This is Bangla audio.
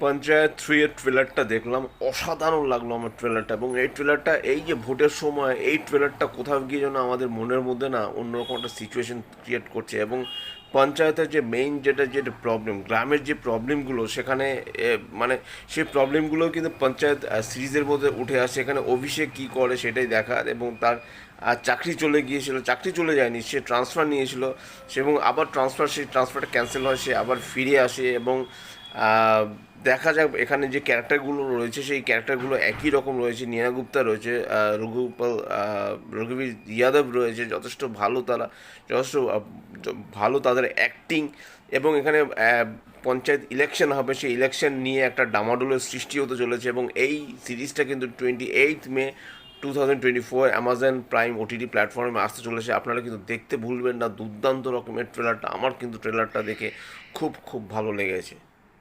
পঞ্চায়েত 3 এর ট্রেলারটা দেখলাম, অসাধারণ লাগলো আমার ট্রেলারটা। এবং এই ট্রেলারটা, এই যে ভোটের সময় এই ট্রেলারটা কোথাও গিয়ে যেন আমাদের মনের মধ্যে না অন্যরকম একটা সিচুয়েশন ক্রিয়েট করছে। এবং পঞ্চায়েতের যে মেইন যেটা প্রবলেম, গ্রামের যে প্রবলেমগুলো সেখানে মানে সেই প্রবলেমগুলো কিন্তু পঞ্চায়েত সিরিজের মধ্যে উঠে আসে। এখানে অভিষেক কী করে সেটাই দেখার। এবং তার চাকরি চলে গিয়েছিল, চাকরি চলে যায়নি, সে ট্রান্সফার নিয়েছিল, সে এবং আবার সেই ট্রান্সফারটা ক্যান্সেল হয়, সে আবার ফিরে আসে। এবং দেখা যাক এখানে যে ক্যারেক্টারগুলো রয়েছে সেই ক্যারেক্টারগুলো একই রকম রয়েছে। নীনা গুপ্তা রয়েছে, রঘুবীর যাদব রয়েছে, যথেষ্ট ভালো তারা, যথেষ্ট ভালো তাদের অ্যাক্টিং। এবং এখানে পঞ্চায়েত ইলেকশন হবে, সেই ইলেকশন নিয়ে একটা ডামাডোলের সৃষ্টি হতে চলেছে। এবং এই সিরিজটা কিন্তু 28 মে 2024 অ্যামাজন প্রাইম ওটিটি প্ল্যাটফর্মে আসতে চলেছে। আপনারা কিন্তু দেখতে ভুলবেন না। দুর্দান্ত রকমের ট্রেলারটা, আমার কিন্তু ট্রেলারটা দেখে খুব খুব ভালো লেগেছে।